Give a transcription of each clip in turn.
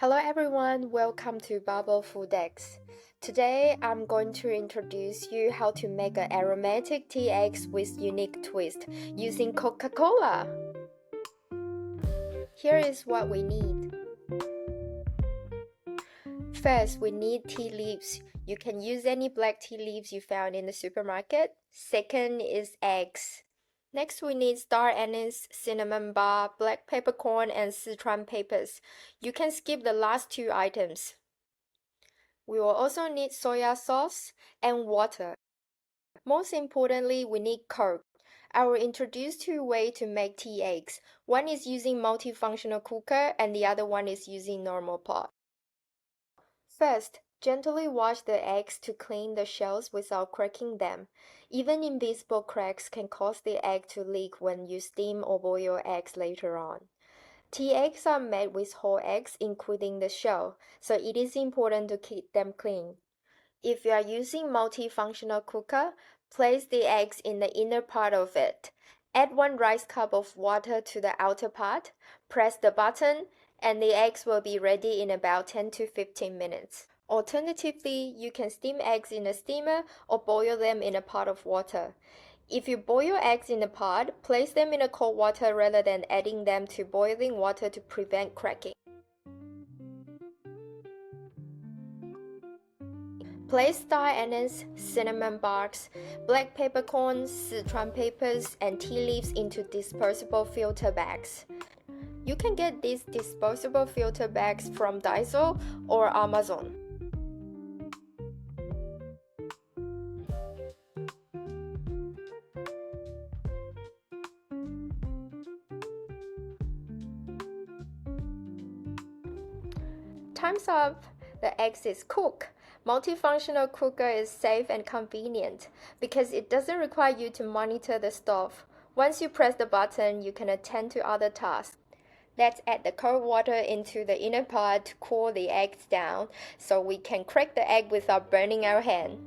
Hello everyone, welcome to Bubble Food Eggs. Today I'm going to introduce you how to make an aromatic tea eggs with unique twist using Coca-Cola. Here is what we need. First, we need tea leaves. You can use any black tea leaves you found in the supermarket. Second is eggs. Next, we need star anise, cinnamon bar, black peppercorn, and Sichuan peppers. You can skip the last two items. We will also need soya sauce and water. Most importantly, we need Coke. I will introduce two ways to make tea eggs. One is using multifunctional cooker and the other one is using normal pot. First, gently wash the eggs to clean the shells without cracking them. Even invisible cracks can cause the egg to leak when you steam or boil eggs later on. Tea eggs are made with whole eggs including the shell, so it is important to keep them clean. If you are using multifunctional cooker, place the eggs in the inner part of it. Add 1 rice cup of water to the outer part, press the button, and the eggs will be ready in about 10 to 15 minutes. Alternatively, you can steam eggs in a steamer or boil them in a pot of water. If you boil eggs in a pot, place them in a cold water rather than adding them to boiling water to prevent cracking. Place star anise, cinnamon barks, black peppercorns, Sichuan peppers, and tea leaves into disposable filter bags. You can get these disposable filter bags from Daiso or Amazon. Time's up! The eggs is cooked. Multifunctional cooker is safe and convenient because it doesn't require you to monitor the stove. Once you press the button, you can attend to other tasks. Let's add the cold water into the inner pot to cool the eggs down so we can crack the egg without burning our hand.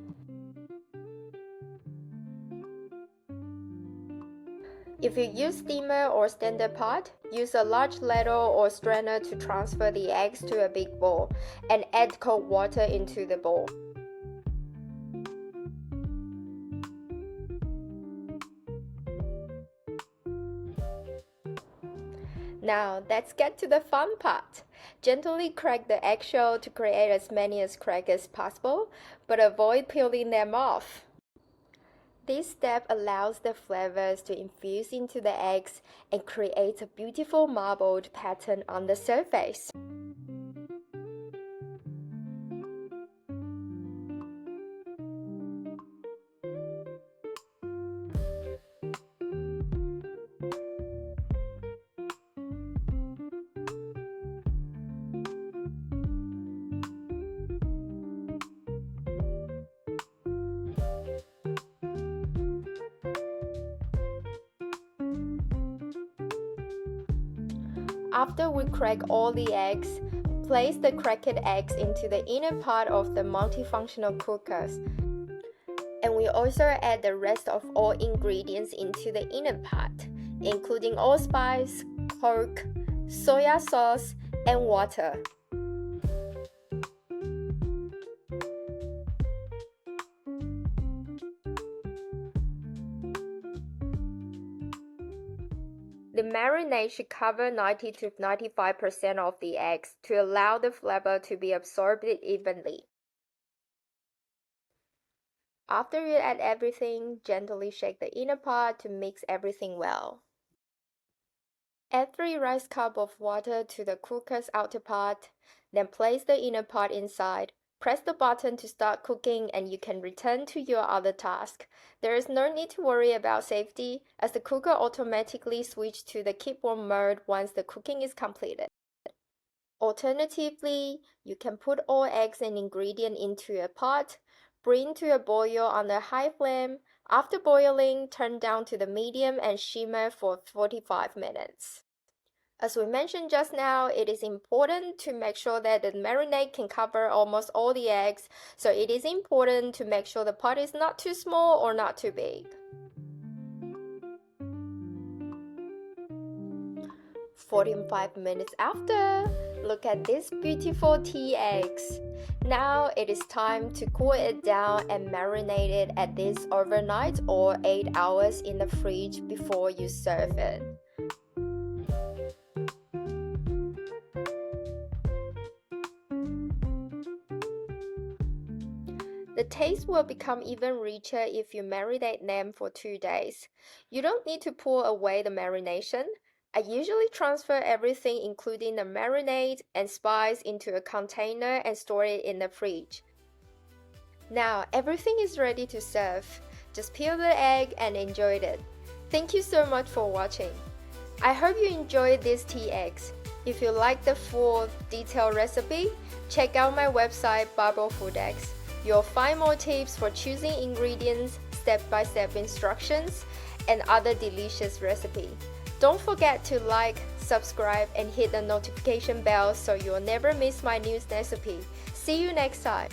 If you use steamer or standard pot, use a large ladle or strainer to transfer the eggs to a big bowl and add cold water into the bowl. Now, let's get to the fun part. Gently crack the eggshell to create as many as crack as possible, but avoid peeling them off. This step allows the flavors to infuse into the eggs and create a beautiful marbled pattern on the surface. After we crack all the eggs, place the cracked eggs into the inner part of the multifunctional cookers. And we also add the rest of all ingredients into the inner pot, including allspice, Coke, soya sauce, and water. The marinade should cover 90 to 95% of the eggs to allow the flavor to be absorbed evenly. After you add everything, gently shake the inner pot to mix everything well. Add 3 rice cups of water to the cooker's outer pot, then place the inner pot inside. Press the button to start cooking and you can return to your other task. There is no need to worry about safety as the cooker automatically switches to the keep warm mode once the cooking is completed. Alternatively, you can put all eggs and ingredients into a pot, bring to a boil on a high flame. After boiling, turn down to the medium and simmer for 45 minutes. As we mentioned just now, it is important to make sure that the marinade can cover almost all the eggs, so it is important to make sure the pot is not too small or not too big. 45 minutes after, Look at this beautiful tea eggs. Now it is time to cool it down and marinate it at least overnight or 8 hours in the fridge before you serve it. The taste will become even richer if you marinate them for 2 days. You don't need to pour away the marination. I usually transfer everything including the marinade and spice into a container and store it in the fridge. Now everything is ready to serve. Just peel the egg and enjoy it. Thank you so much for watching. I hope you enjoyed these tea eggs. If you like the full detailed recipe, check out my website Barbell Food Eggs. You'll find more tips for choosing ingredients, step-by-step instructions, and other delicious recipes. Don't forget to like, subscribe, and hit the notification bell so you'll never miss my new recipe. See you next time!